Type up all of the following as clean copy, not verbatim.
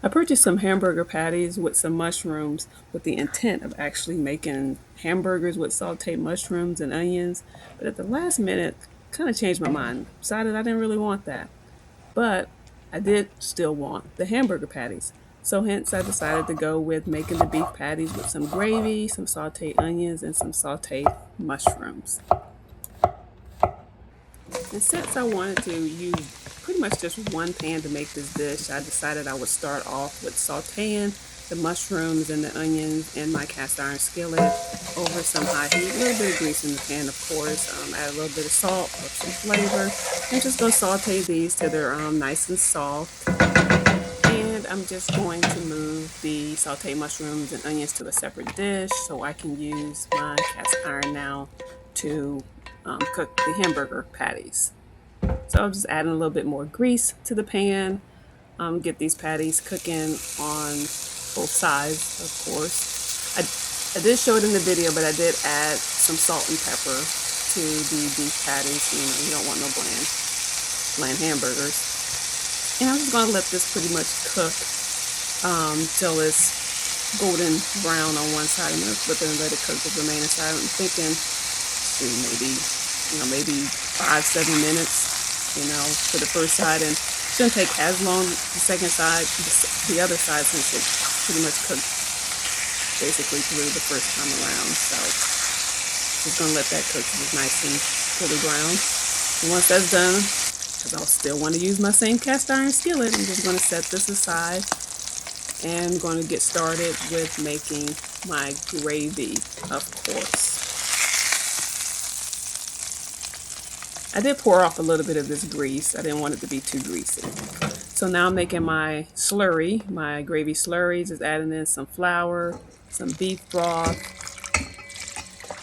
I purchased some hamburger patties with some mushrooms with the intent of actually making hamburgers with sauteed mushrooms and onions, but at the last minute, kind of changed my mind. Decided I didn't really want that, but I did still want the hamburger patties. So hence I decided to go with making the beef patties with some gravy, some sauteed onions, and some sauteed mushrooms. And since I wanted to use pretty much just one pan to make this dish, I decided I would start off with sauteing the mushrooms and the onions in my cast iron skillet over some high heat. A little bit of grease in the pan, of course. Add a little bit of salt for some flavor. I'm just going to saute these till they're nice and soft. And I'm just going to move the sauteed mushrooms and onions to a separate dish so I can use my cast iron now to cook the hamburger patties. So I'm just adding a little bit more grease to the pan. Get these patties cooking on both sides, of course. I did show it in the video, but I did add some salt and pepper to the beef patties. You don't want no bland hamburgers. And I'm just going to let this pretty much cook till it's golden brown on one side. I'm going to flip it and let it cook the remaining side. I'm thinking maybe 5-7 minutes, for the first side, and it shouldn't take as long the second side, the other side, since it pretty much cooked basically through the first time around. So just gonna let that cook till it's nice and fully brown. And once that's done, because I'll still want to use my same cast iron skillet, I'm just gonna set this aside and I'm going to get started with making my gravy, of course. I did pour off a little bit of this grease. I didn't want it to be too greasy. So now I'm making my slurry, my gravy slurry, just adding in some flour, some beef broth.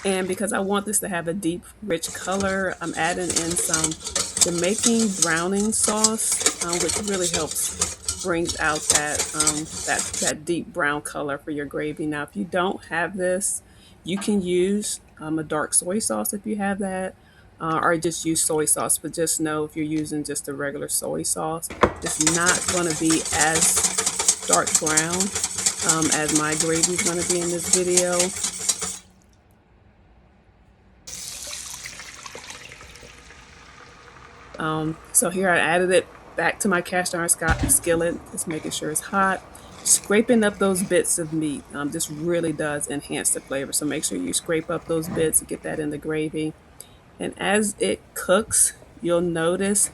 And because I want this to have a deep, rich color, I'm adding in some Jamaican Browning sauce, which really helps brings out that deep brown color for your gravy. Now, if you don't have this, you can use a dark soy sauce if you have that, or just use soy sauce. But just know if you're using just a regular soy sauce, it's not going to be as dark brown as my gravy is going to be in this video. So here I added it back to my cast iron skillet, just making sure it's hot. Scraping up those bits of meat, this really does enhance the flavor. So make sure you scrape up those bits and get that in the gravy. And as it cooks, you'll notice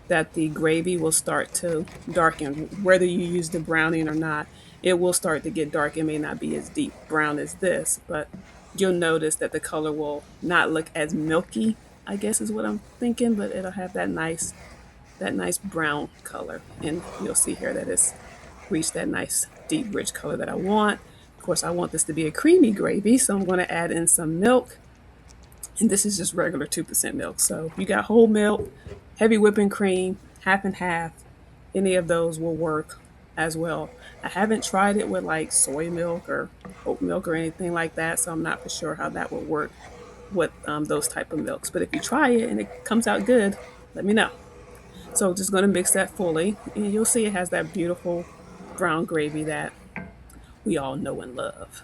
that the gravy will start to darken. Whether you use the browning or not, it will start to get dark. It may not be as deep brown as this, but you'll notice that the color will not look as milky, I guess is what I'm thinking, but it'll have that nice brown color. And you'll see here that it's reached that nice deep rich color that I want. Of course, I want this to be a creamy gravy, so I'm going to add in some milk. And this is just regular 2% milk. So if you got whole milk, heavy whipping cream, half and half, any of those will work as well. I haven't tried it with like soy milk or oat milk or anything like that, so I'm not for sure how that would work with those type of milks. But if you try it and it comes out good, let me know. So just going to mix that fully, and you'll see it has that beautiful brown gravy that we all know and love.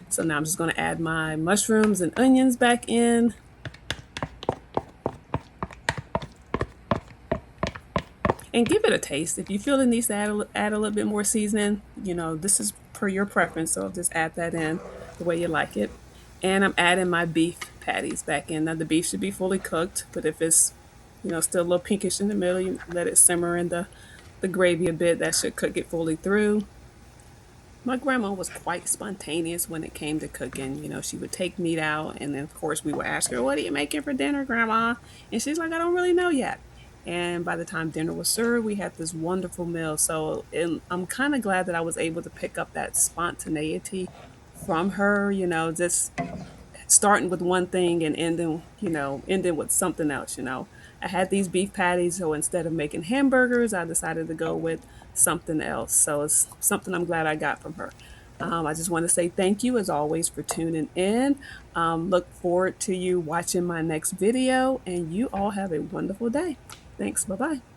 So now I'm just going to add my mushrooms and onions back in. And give it a taste. If you feel it needs to add a little bit more seasoning, this is per your preference, so just add that in the way you like it. And I'm adding my beef patties back in. Now the beef should be fully cooked, but if it's still a little pinkish in the middle, you let it simmer in the gravy a bit. That should cook it fully through. My grandma was quite spontaneous when it came to cooking. She would take meat out, and then of course we would ask her, "What are you making for dinner, Grandma?" And she's like, "I don't really know yet." And by the time dinner was served, we had this wonderful meal. So I'm kind of glad that I was able to pick up that spontaneity from her. Just starting with one thing and ending with something else. I had these beef patties, so instead of making hamburgers, I decided to go with something else. So it's something I'm glad I got from her. I just want to say thank you as always for tuning in. Look forward to you watching my next video, and you all have a wonderful day. Thanks. Bye-bye.